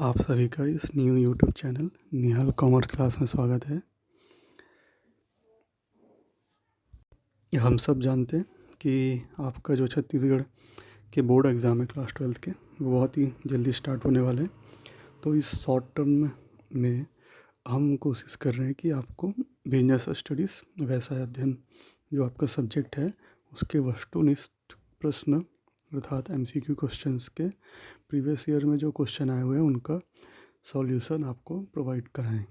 आप सभी का इस न्यू यूट्यूब चैनल निहाल कॉमर्स क्लास में स्वागत है। हम सब जानते हैं कि आपका जो छत्तीसगढ़ के बोर्ड एग्ज़ाम है क्लास 12 के, वो बहुत ही जल्दी स्टार्ट होने वाले हैं। तो इस शॉर्ट टर्म में हम कोशिश कर रहे हैं कि आपको बिजनेस स्टडीज़ व्यवसाय अध्ययन जो आपका सब्जेक्ट है उसके वस्तुनिष्ठ प्रश्न अर्थात MCQ क्वेश्चंस के प्रीवियस ईयर में जो क्वेश्चन आए हुए हैं उनका सॉल्यूशन आपको प्रोवाइड कराएं।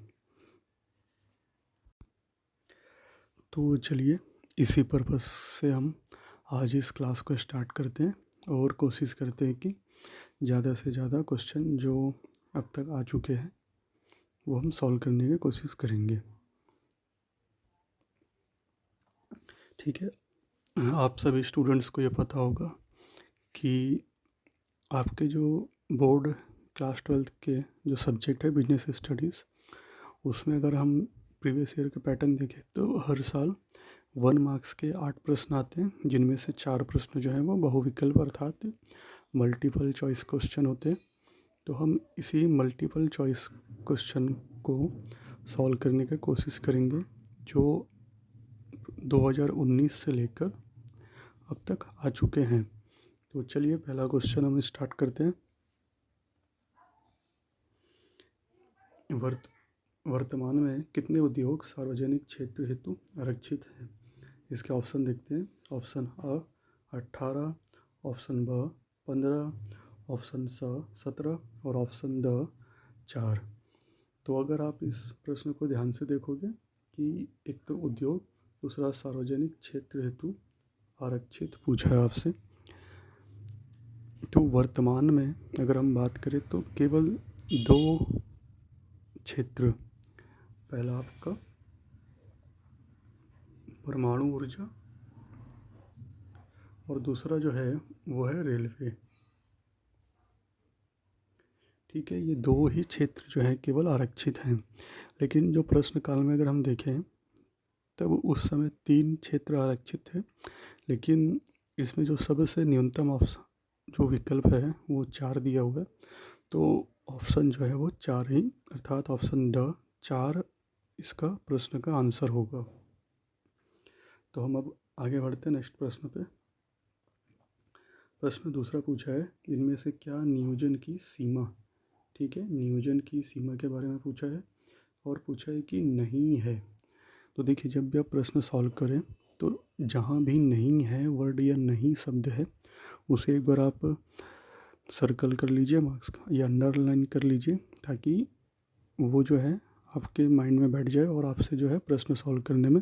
तो चलिए इसी पर्पस से हम आज इस क्लास को स्टार्ट करते हैं और कोशिश करते हैं कि ज़्यादा से ज़्यादा क्वेश्चन जो अब तक आ चुके हैं वो हम सॉल्व करने की कोशिश करेंगे। ठीक है, आप सभी स्टूडेंट्स को ये पता होगा कि आपके जो बोर्ड क्लास 12 के जो सब्जेक्ट है बिजनेस स्टडीज़, उसमें अगर हम प्रीवियस ईयर के पैटर्न देखें तो हर साल 1 मार्क्स के 8 प्रश्न आते हैं, जिनमें से 4 प्रश्न जो हैं वो बहुविकल्प अर्थात मल्टीपल चॉइस क्वेश्चन होते हैं। तो हम इसी मल्टीपल चॉइस क्वेश्चन को सॉल्व करने की कोशिश करेंगे जो 2019 से लेकर अब तक आ चुके हैं। तो चलिए पहला क्वेश्चन हम स्टार्ट करते हैं। वर्तमान में कितने उद्योग सार्वजनिक क्षेत्र हेतु आरक्षित हैं? इसके ऑप्शन देखते हैं। ऑप्शन अ 18, ऑप्शन ब 15, ऑप्शन स 17 और ऑप्शन द 4। तो अगर आप इस प्रश्न को ध्यान से देखोगे कि एक तो उद्योग, दूसरा सार्वजनिक क्षेत्र हेतु आरक्षित पूछा है आपसे। तो वर्तमान में अगर हम बात करें तो केवल 2 क्षेत्र, पहला आपका परमाणु ऊर्जा और दूसरा जो है वो है रेलवे। ठीक है, ये 2 ही क्षेत्र जो है केवल आरक्षित हैं। लेकिन जो प्रश्न काल में अगर हम देखें तब उस समय 3 क्षेत्र आरक्षित थे, लेकिन इसमें जो सबसे न्यूनतम ऑप्शन जो विकल्प है वो 4 दिया हुआ है। तो ऑप्शन जो है वो 4 ही अर्थात ऑप्शन ड 4 इसका प्रश्न का आंसर होगा। तो हम अब आगे बढ़ते हैं नेक्स्ट प्रश्न पे। प्रश्न दूसरा पूछा है, इनमें से क्या नियोजन की सीमा, ठीक है, नियोजन की सीमा के बारे में पूछा है और पूछा है कि नहीं है। तो देखिए, जब भी आप प्रश्न सॉल्व करें तो जहाँ भी नहीं है वर्ड या नहीं शब्द है उसे एक बार आप सर्कल कर लीजिए मार्क्स का या अंडरलाइन कर लीजिए, ताकि वो जो है आपके माइंड में बैठ जाए और आपसे जो है प्रश्न सॉल्व करने में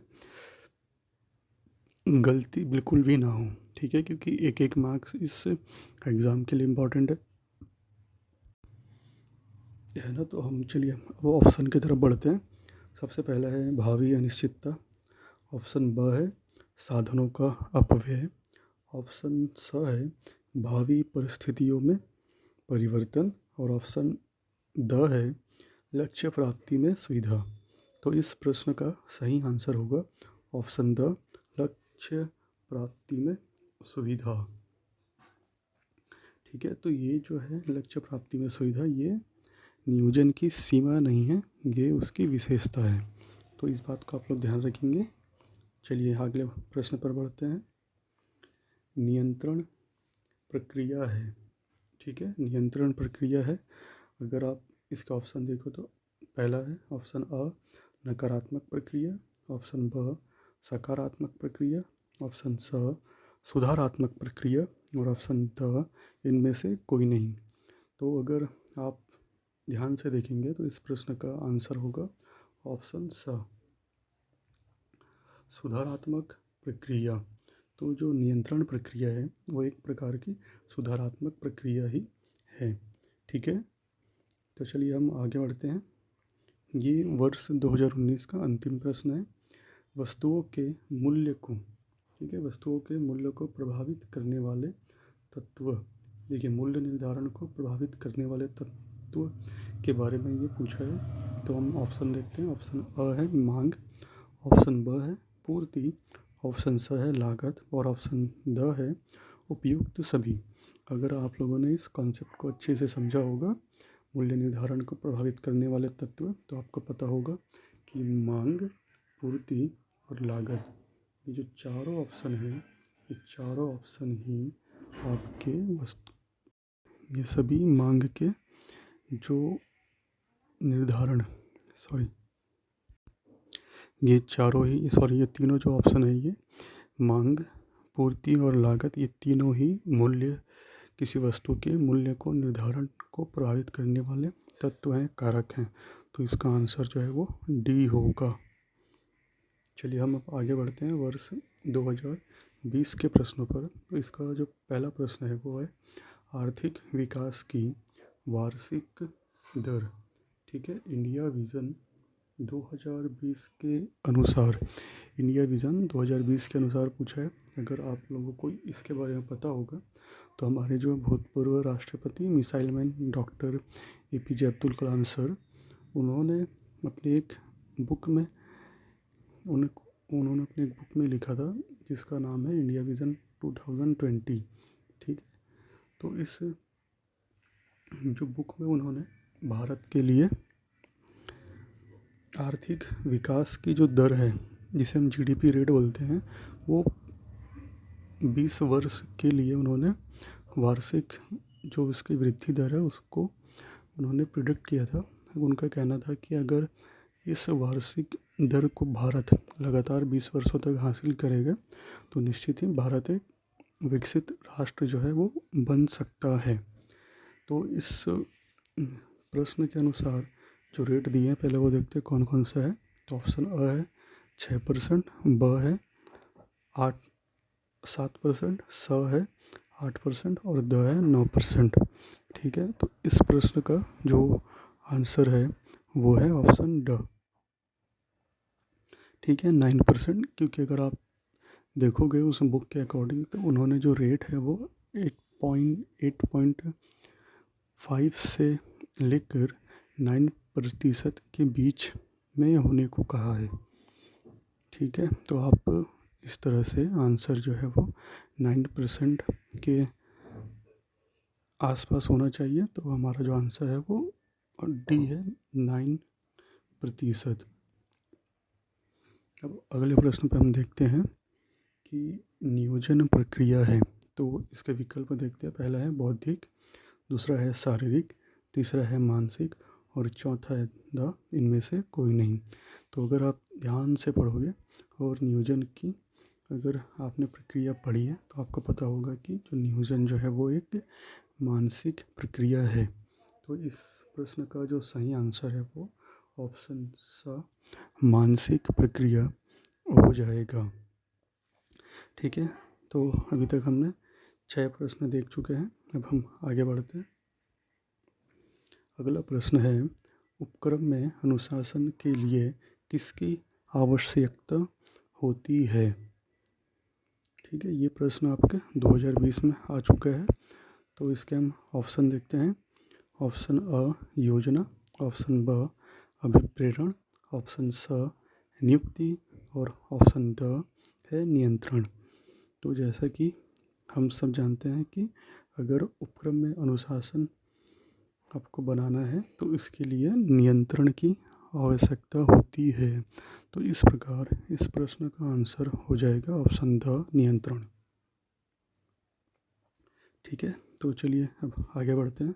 गलती बिल्कुल भी ना हो। ठीक है, क्योंकि एक एक मार्क्स इस एग्ज़ाम के लिए इम्पॉर्टेंट है ना। तो हम चलिए वो ऑप्शन की तरफ बढ़ते हैं। सबसे पहला है भावी अनिश्चितता, ऑप्शन ब है साधनों का अपव्यय, ऑप्शन स है भावी परिस्थितियों में परिवर्तन और ऑप्शन द है लक्ष्य प्राप्ति में सुविधा। तो इस प्रश्न का सही आंसर होगा ऑप्शन द लक्ष्य प्राप्ति में सुविधा। ठीक है, तो ये जो है लक्ष्य प्राप्ति में सुविधा, ये नियोजन की सीमा नहीं है, ये उसकी विशेषता है। तो इस बात को आप लोग ध्यान रखेंगे। चलिए अगले प्रश्न पर बढ़ते हैं। नियंत्रण प्रक्रिया है, ठीक है, नियंत्रण प्रक्रिया है। अगर आप इसका ऑप्शन देखो तो पहला है ऑप्शन अ नकारात्मक प्रक्रिया, ऑप्शन ब सकारात्मक प्रक्रिया, ऑप्शन स सुधारात्मक प्रक्रिया और ऑप्शन द इनमें से कोई नहीं। तो अगर आप ध्यान से देखेंगे तो इस प्रश्न का आंसर होगा ऑप्शन स सुधारात्मक प्रक्रिया। तो जो नियंत्रण प्रक्रिया है वो एक प्रकार की सुधारात्मक प्रक्रिया ही है। ठीक है, तो चलिए हम आगे बढ़ते हैं। ये वर्ष 2019 का अंतिम प्रश्न है। वस्तुओं के मूल्य को, ठीक है, वस्तुओं के मूल्य को प्रभावित करने वाले तत्व, देखिए मूल्य निर्धारण को प्रभावित करने वाले तत्व के बारे में ये पूछा है। तो हम ऑप्शन देखते हैं। ऑप्शन अ है मांग, ऑप्शन ब है पूर्ति, ऑप्शन स है लागत और ऑप्शन द है उपयुक्त सभी। अगर आप लोगों ने इस कॉन्सेप्ट को अच्छे से समझा होगा, मूल्य निर्धारण को प्रभावित करने वाले तत्व, तो आपको पता होगा कि मांग, पूर्ति और लागत, ये जो चारों ऑप्शन हैं, ये चारों ऑप्शन ही आपके ये सभी मांग के जो निर्धारण ये तीनों जो ऑप्शन है, ये मांग, पूर्ति और लागत, ये तीनों ही मूल्य, किसी वस्तु के मूल्य को निर्धारण को प्रभावित करने वाले तत्व हैं, कारक हैं। तो इसका आंसर जो है वो डी होगा। चलिए हम अब आगे बढ़ते हैं वर्ष 2020 के प्रश्नों पर। तो इसका जो पहला प्रश्न है वो है आर्थिक विकास की वार्षिक दर। ठीक है, इंडिया विज़न 2020 के अनुसार, इंडिया विज़न 2020 के अनुसार पूछा है। अगर आप लोगों को इसके बारे में पता होगा तो हमारे जो भूतपूर्व राष्ट्रपति missile man doctor APJ Abdul Kalam sir, उन्होंने अपनी एक बुक में लिखा था जिसका नाम है इंडिया विज़न 2020। ठीक है, तो इस जो बुक में उन्होंने भारत के लिए आर्थिक विकास की जो दर है, जिसे हम GDP रेट बोलते हैं, वो 20 वर्ष के लिए उन्होंने वार्षिक जो इसकी वृद्धि दर है उसको उन्होंने प्रिडिक्ट किया था। उनका कहना था कि अगर इस वार्षिक दर को भारत लगातार 20 वर्षों तक हासिल करेगा तो निश्चित ही भारत एक विकसित राष्ट्र जो है वो बन सकता है। तो इस प्रश्न के अनुसार जो रेट दिए हैं, पहले वो देखते हैं कौन कौन सा है। तो ऑप्शन अ है 6%, ब है 7%, स है 8% और द है 9%। ठीक है, तो इस प्रश्न का जो आंसर है वो है ऑप्शन ड। ठीक है, 9%, क्योंकि अगर आप देखोगे उस बुक के अकॉर्डिंग तो उन्होंने जो रेट है वो 8.5 से लेकर 9% के बीच में होने को कहा है। ठीक है, तो आप इस तरह से आंसर जो है वो 9% के आसपास होना चाहिए। तो हमारा जो आंसर है वो डी है, 9%। अब अगले प्रश्न पर हम देखते हैं कि नियोजन प्रक्रिया है, तो इसके विकल्प देखते हैं। पहला है बौद्धिक, दूसरा है शारीरिक, तीसरा है मानसिक और चौथा है द इनमें से कोई नहीं। तो अगर आप ध्यान से पढ़ोगे और नियोजन की अगर आपने प्रक्रिया पढ़ी है तो आपको पता होगा कि जो नियोजन जो है वो एक मानसिक प्रक्रिया है। तो इस प्रश्न का जो सही आंसर है वो ऑप्शन सा मानसिक प्रक्रिया हो जाएगा। ठीक है, तो अभी तक हमने 6 प्रश्न देख चुके हैं। अब हम आगे बढ़ते हैं। अगला प्रश्न है उपक्रम में अनुशासन के लिए किसकी आवश्यकता होती है। ठीक है, ये प्रश्न आपके 2020 में आ चुका है। तो इसके हम ऑप्शन देखते हैं। ऑप्शन अ योजना, ऑप्शन ब अभिप्रेरण, ऑप्शन स नियुक्ति और ऑप्शन द है नियंत्रण। तो जैसा कि हम सब जानते हैं कि अगर उपक्रम में अनुशासन आपको बनाना है तो इसके लिए नियंत्रण की आवश्यकता होती है। तो इस प्रकार इस प्रश्न का आंसर हो जाएगा ऑप्शन द नियंत्रण। ठीक है, तो चलिए अब आगे बढ़ते हैं।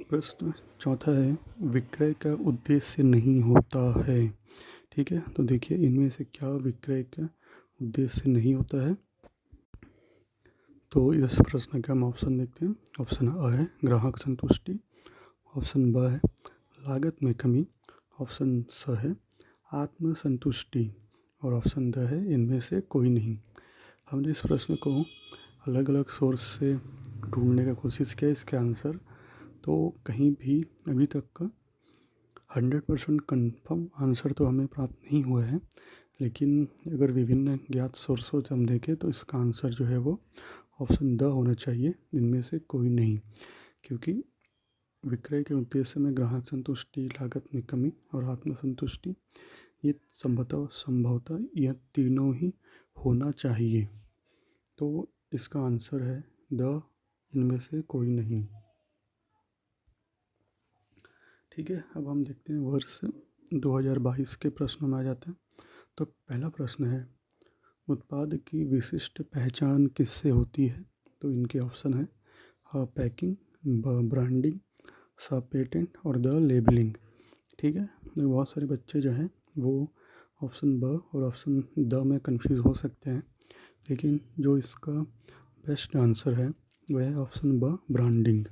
प्रश्न चौथा है विक्रय का उद्देश्य नहीं होता है। ठीक है, तो देखिए इनमें से क्या विक्रय का उद्देश्य नहीं होता है। तो इस प्रश्न का हम ऑप्शन देखते हैं। ऑप्शन अ है ग्राहक संतुष्टि, ऑप्शन ब है लागत में कमी, ऑप्शन स है आत्मसंतुष्टि और ऑप्शन द है इनमें से कोई नहीं। हमने इस प्रश्न को अलग अलग सोर्स से ढूंढने का कोशिश किया इसके आंसर, तो कहीं भी अभी तक का 100% कन्फर्म आंसर तो हमें प्राप्त नहीं हुआ है। लेकिन अगर विभिन्न ज्ञात सोर्सों से हम देखें तो इसका आंसर जो है वो ऑप्शन द होना चाहिए, इनमें से कोई नहीं। क्योंकि विक्रय के उद्देश्य में ग्राहक संतुष्टि, लागत में कमी और आत्मसंतुष्टि, ये संभवतः यह तीनों ही होना चाहिए। तो इसका आंसर है द इनमें से कोई नहीं। ठीक है, अब हम देखते हैं वर्ष 2022 के प्रश्नों में आ जाते हैं। तो पहला प्रश्न है, उत्पाद की विशिष्ट पहचान किससे होती है? तो इनके ऑप्शन है ह पैकिंग, ब ब्रांडिंग, स पेटेंट और द लेबलिंग। ठीक है, तो बहुत सारे बच्चे जो हैं वो ऑप्शन ब और ऑप्शन द में कंफ्यूज हो सकते हैं, लेकिन जो इसका बेस्ट आंसर है वह है ऑप्शन ब, ब्रांडिंग।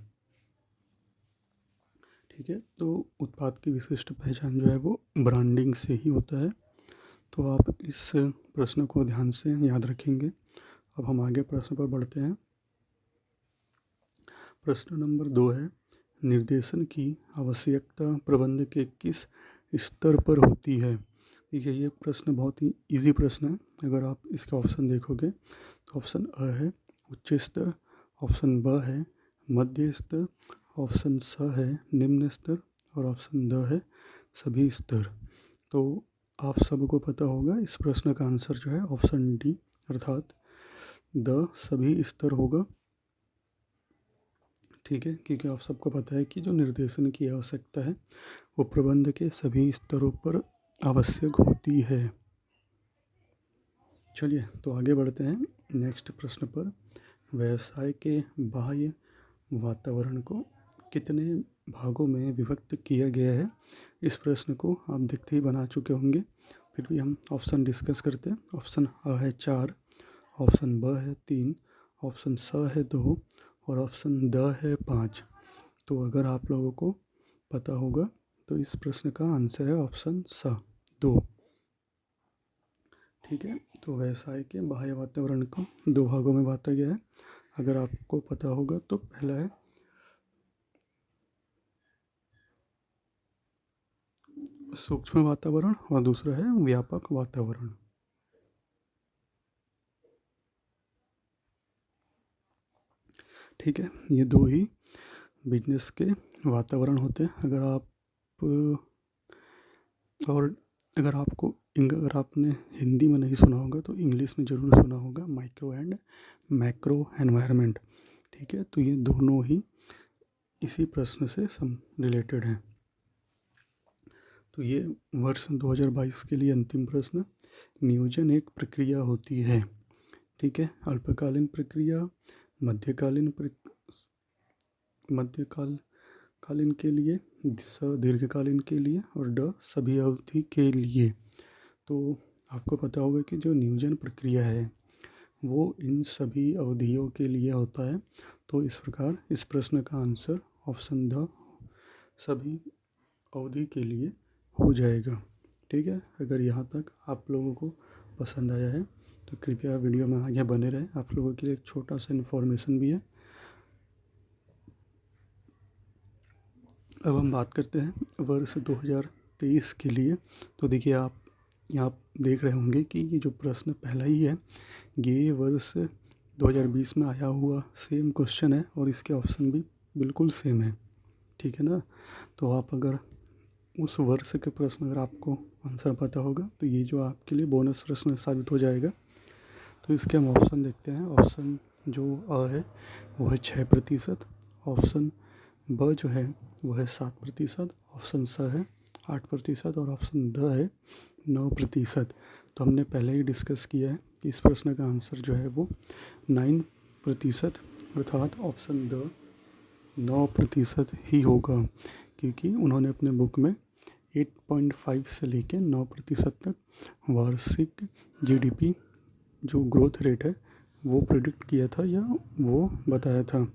ठीक है, तो उत्पाद की विशिष्ट पहचान जो है वो ब्रांडिंग से ही होता है। तो आप इस प्रश्न को ध्यान से याद रखेंगे। अब हम आगे प्रश्न पर बढ़ते हैं। प्रश्न नंबर 2 है, निर्देशन की आवश्यकता प्रबंध के किस स्तर पर होती है? देखिए, ये प्रश्न बहुत ही इजी प्रश्न है। अगर आप इसके ऑप्शन देखोगे तो ऑप्शन अ है उच्च स्तर, ऑप्शन ब है मध्य स्तर, ऑप्शन स है निम्न स्तर और ऑप्शन द है सभी स्तर। तो आप सबको पता होगा इस प्रश्न का आंसर जो है ऑप्शन डी अर्थात द सभी स्तर होगा। ठीक है, क्योंकि आप सबको पता है कि जो निर्देशन की आवश्यकता है वो प्रबंध के सभी स्तरों पर आवश्यक होती है। चलिए तो आगे बढ़ते हैं नेक्स्ट प्रश्न पर। व्यवसाय के बाह्य वातावरण को कितने भागों में विभक्त किया गया है? इस प्रश्न को आप देखते ही बना चुके होंगे, फिर भी हम ऑप्शन डिस्कस करते हैं। ऑप्शन अ है 4, ऑप्शन ब है 3, ऑप्शन स है 2 और ऑप्शन द है 5। तो अगर आप लोगों को पता होगा तो इस प्रश्न का आंसर है ऑप्शन स 2। ठीक है, तो व्यवसाय के बाह्य वातावरण को 2 भागों में बांटा गया है। अगर आपको पता होगा तो पहला है सूक्ष्म वातावरण और दूसरा है व्यापक वातावरण। ठीक है, ये 2 ही बिजनेस के वातावरण होते हैं। अगर आपने हिंदी में नहीं सुना होगा तो इंग्लिश में ज़रूर सुना होगा, माइक्रो एंड मैक्रो एनवायरनमेंट। ठीक है, तो ये दोनों ही इसी प्रश्न से रिलेटेड हैं। तो ये वर्ष 2022 के लिए अंतिम प्रश्न। नियोजन एक प्रक्रिया होती है। ठीक है, अल्पकालीन प्रक्रिया, मध्यकालीन के लिए, दीर्घकालीन के लिए और ड सभी अवधि के लिए। तो आपको पता होगा कि जो नियोजन प्रक्रिया है वो इन सभी अवधियों के लिए होता है। तो इस प्रकार इस प्रश्न का आंसर ऑप्शन द सभी अवधि के लिए हो जाएगा। ठीक है, अगर यहाँ तक आप लोगों को पसंद आया है तो कृपया वीडियो में आगे बने रहें। आप लोगों के लिए एक छोटा सा इन्फॉर्मेशन भी है। अब हम बात करते हैं वर्ष 2023 के लिए। तो देखिए, आप यहाँ देख रहे होंगे कि ये जो प्रश्न पहला ही है ये वर्ष 2020 में आया हुआ सेम क्वेश्चन है और इसके ऑप्शन भी बिल्कुल सेम है। ठीक है ना, तो आप अगर उस वर्ष के प्रश्न अगर आपको आंसर पता होगा तो ये जो आपके लिए बोनस प्रश्न साबित हो जाएगा। तो इसके हम ऑप्शन देखते हैं। ऑप्शन जो अ है वो है 6%, ऑप्शन ब जो है वो है 7%, ऑप्शन स है 8% और ऑप्शन द है 9%। तो हमने पहले ही डिस्कस किया है इस प्रश्न का आंसर जो है वो 9% अर्थात ऑप्शन द 9% ही होगा, क्योंकि उन्होंने अपने बुक में 8.5 से लेके 9% तक वार्षिक जीडीपी जो ग्रोथ रेट है वो प्रिडिक्ट किया था या वो बताया था।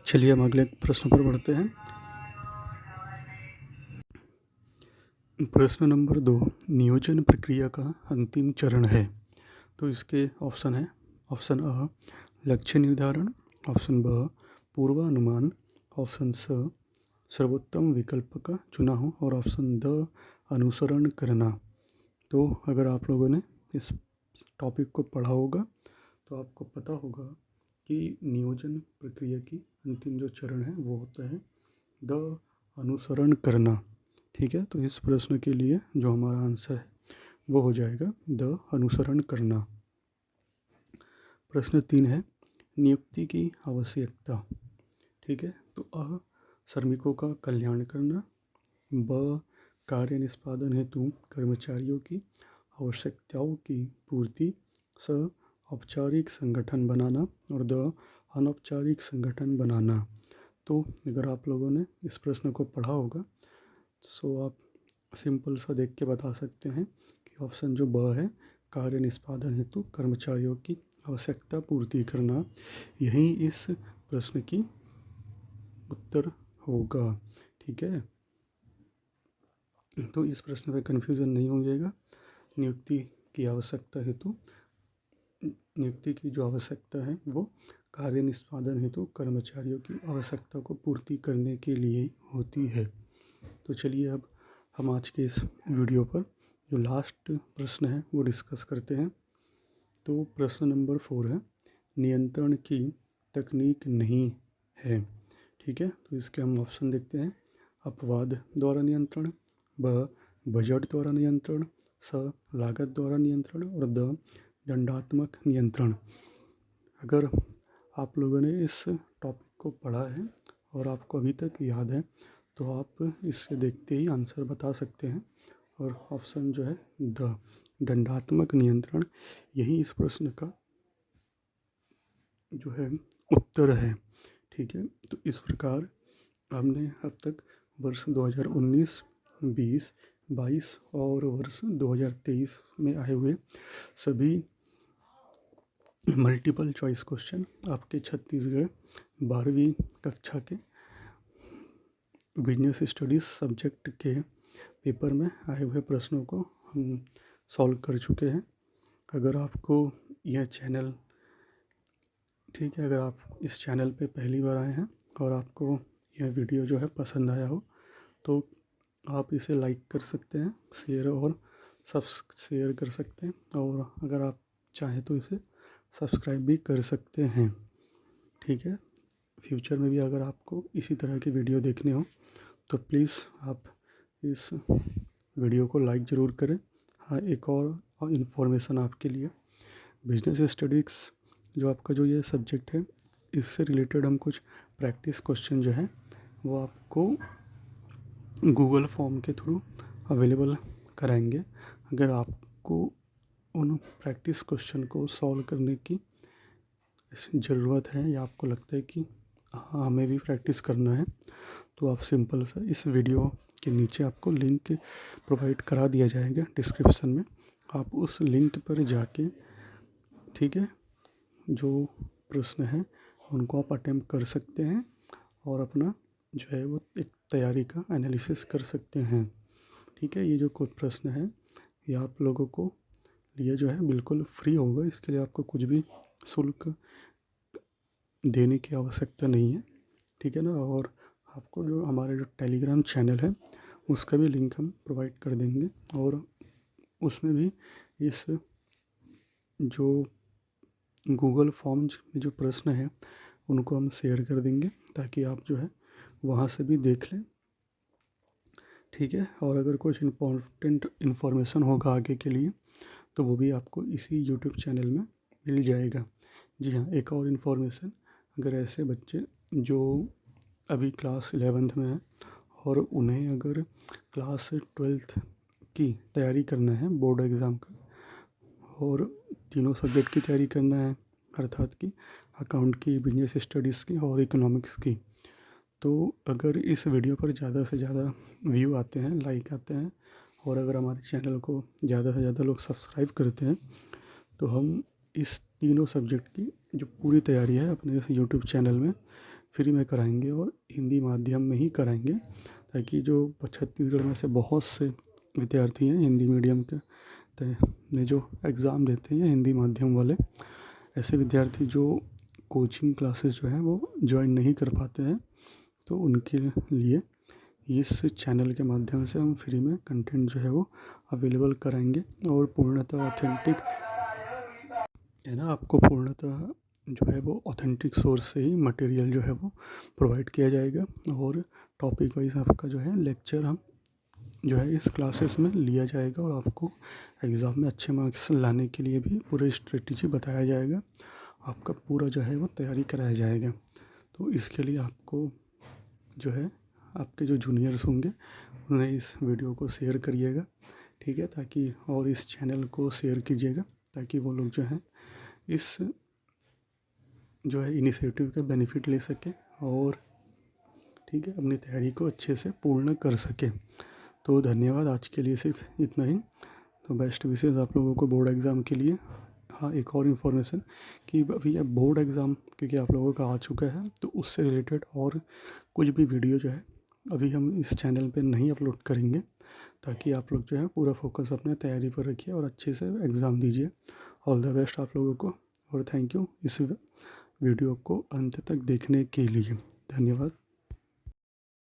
चलिए हम अगले प्रश्न पर बढ़ते हैं। प्रश्न नंबर 2 नियोजन प्रक्रिया का अंतिम चरण है। तो इसके ऑप्शन है ऑप्शन अ लक्ष्य निर्धारण, ऑप्शन ब पूर्वानुमान, ऑप्शन स सर्वोत्तम विकल्प का चुनाव और ऑप्शन द अनुसरण करना। तो अगर आप लोगों ने इस टॉपिक को पढ़ा होगा तो आपको पता होगा कि नियोजन प्रक्रिया की अंतिम जो चरण है वो होता है द अनुसरण करना। ठीक है, तो इस प्रश्न के लिए जो हमारा आंसर है वो हो जाएगा द अनुसरण करना। प्रश्न 3 है नियुक्ति की आवश्यकता। ठीक है, तो अ श्रमिकों का कल्याण करना, ब कार्य निष्पादन हेतु कर्मचारियों की आवश्यकताओं की पूर्ति, स औपचारिक संगठन बनाना और द अनौपचारिक संगठन बनाना। तो अगर आप लोगों ने इस प्रश्न को पढ़ा होगा सो आप सिंपल सा देख के बता सकते हैं कि ऑप्शन जो ब है, कार्य निष्पादन हेतु कर्मचारियों की आवश्यकता पूर्ति करना, यही इस प्रश्न की उत्तर होगा। ठीक है, तो इस प्रश्न में कन्फ्यूज़न नहीं हो जाएगा। नियुक्ति की आवश्यकता हेतु, नियुक्ति की जो आवश्यकता है वो कार्य निष्पादन हेतु कर्मचारियों की आवश्यकता को पूर्ति करने के लिए होती है। तो चलिए अब हम आज के इस वीडियो पर जो लास्ट प्रश्न है वो डिस्कस करते हैं। तो प्रश्न नंबर 4 है, नियंत्रण की तकनीक नहीं है। ठीक है, तो इसके हम ऑप्शन देखते हैं। अपवाद द्वारा नियंत्रण, ब बजट द्वारा नियंत्रण, स लागत द्वारा नियंत्रण और द दंडात्मक नियंत्रण। अगर आप लोगों ने इस टॉपिक को पढ़ा है और आपको अभी तक याद है तो आप इससे देखते ही आंसर बता सकते हैं। और ऑप्शन जो है द दंडात्मक नियंत्रण, यही इस प्रश्न का जो है उत्तर है। ठीक है, तो इस प्रकार हमने अब तक वर्ष 2019, 20, 22 और वर्ष 2023 में आए हुए सभी मल्टीपल चॉइस क्वेश्चन आपके छत्तीसगढ़ 12वीं कक्षा के बिजनेस स्टडीज़ सब्जेक्ट के पेपर में आए हुए प्रश्नों को हम सॉल्व कर चुके हैं। अगर आपको यह चैनल, ठीक है, अगर आप इस चैनल पे पहली बार आए हैं और आपको यह वीडियो जो है पसंद आया हो तो आप इसे लाइक कर सकते हैं, शेयर कर सकते हैं और अगर आप चाहें तो इसे सब्सक्राइब भी कर सकते हैं। ठीक है, फ्यूचर में भी अगर आपको इसी तरह की वीडियो देखने हो तो प्लीज़ आप इस वीडियो को लाइक ज़रूर करें। हाँ, एक और इन्फॉर्मेशन आपके लिए, बिजनेस स्टडीज़ जो आपका जो ये सब्जेक्ट है इससे रिलेटेड हम कुछ प्रैक्टिस क्वेश्चन जो है वो आपको गूगल फॉर्म के थ्रू अवेलेबल कराएंगे। अगर आपको उन प्रैक्टिस क्वेश्चन को सॉल्व करने की ज़रूरत है या आपको लगता है कि हाँ हमें भी प्रैक्टिस करना है तो आप सिंपल सा इस वीडियो के नीचे आपको लिंक प्रोवाइड करा दिया जाएगा डिस्क्रिप्शन में, आप उस लिंक पर जाके, ठीक है, जो प्रश्न है उनको आप अटेम्प्ट कर सकते हैं और अपना जो है वो एक तैयारी का एनालिसिस कर सकते हैं। ठीक है, ये जो कोई प्रश्न है ये आप लोगों को लिए जो है बिल्कुल फ्री होगा, इसके लिए आपको कुछ भी शुल्क देने की आवश्यकता नहीं है। ठीक है ना, और आपको जो हमारे जो टेलीग्राम चैनल है उसका भी लिंक हम प्रोवाइड कर देंगे और उसमें भी इस जो गूगल फॉर्म्स में जो प्रश्न है उनको हम शेयर कर देंगे ताकि आप जो है वहाँ से भी देख लें। ठीक है, और अगर कुछ इम्पोर्टेंट इन्फॉर्मेशन होगा आगे के लिए तो वो भी आपको इसी यूट्यूब चैनल में मिल जाएगा। जी हाँ, एक और इन्फॉर्मेशन, अगर ऐसे बच्चे जो अभी क्लास 11th में हैं और उन्हें अगर क्लास 12th की तैयारी करना है बोर्ड एग्ज़ाम का और तीनों सब्जेक्ट की तैयारी करना है अर्थात कि अकाउंट की, बिजनेस स्टडीज़ की और इकोनॉमिक्स की, तो अगर इस वीडियो पर ज़्यादा से ज़्यादा व्यू आते हैं, लाइक आते हैं और अगर हमारे चैनल को ज़्यादा से ज़्यादा लोग सब्सक्राइब करते हैं तो हम इस तीनों सब्जेक्ट की जो पूरी तैयारी है अपने इस यूट्यूब चैनल में फ्री में कराएंगे और हिंदी माध्यम में ही कराएंगे ताकि जो छत्तीसगढ़ में से बहुत से विद्यार्थी हैं हिंदी मीडियम के ने जो एग्ज़ाम देते हैं हिंदी माध्यम वाले, ऐसे विद्यार्थी जो कोचिंग क्लासेस जो हैं वो ज्वाइन नहीं कर पाते हैं तो उनके लिए इस चैनल के माध्यम से हम फ्री में कंटेंट जो है वो अवेलेबल कराएंगे और पूर्णतः ऑथेंटिक है ना, आपको पूर्णतः जो है वो ऑथेंटिक सोर्स से ही मटेरियल जो है वो प्रोवाइड किया जाएगा और टॉपिक वाइज आपका जो है लेक्चर हम जो है इस क्लासेस में लिया जाएगा और आपको एग्ज़ाम में अच्छे मार्क्स लाने के लिए भी पूरा स्ट्रेटजी बताया जाएगा, आपका पूरा जो है वो तैयारी कराया जाएगा। तो इसके लिए आपको जो है आपके जो जूनियर्स होंगे उन्हें इस वीडियो को शेयर करिएगा, ठीक है, ताकि और इस चैनल को शेयर कीजिएगा ताकि वो लोग जो है इस जो है इनिशिएटिव का बेनिफिट ले सकें और ठीक है अपनी तैयारी को अच्छे से पूर्ण कर सकें। तो धन्यवाद, आज के लिए सिर्फ इतना ही। तो बेस्ट विशेस आप लोगों को बोर्ड एग्ज़ाम के लिए। हाँ, एक और इन्फॉर्मेशन कि अभी अब बोर्ड एग्ज़ाम क्योंकि आप लोगों का आ चुका है तो उससे रिलेटेड और कुछ भी वीडियो जो है अभी हम इस चैनल पे नहीं अपलोड करेंगे, ताकि आप लोग जो है पूरा फोकस अपने तैयारी पर रखिए और अच्छे से एग्ज़ाम दीजिए। ऑल द बेस्ट आप लोगों को और थैंक यू इस वीडियो को अंत तक देखने के लिए। धन्यवाद।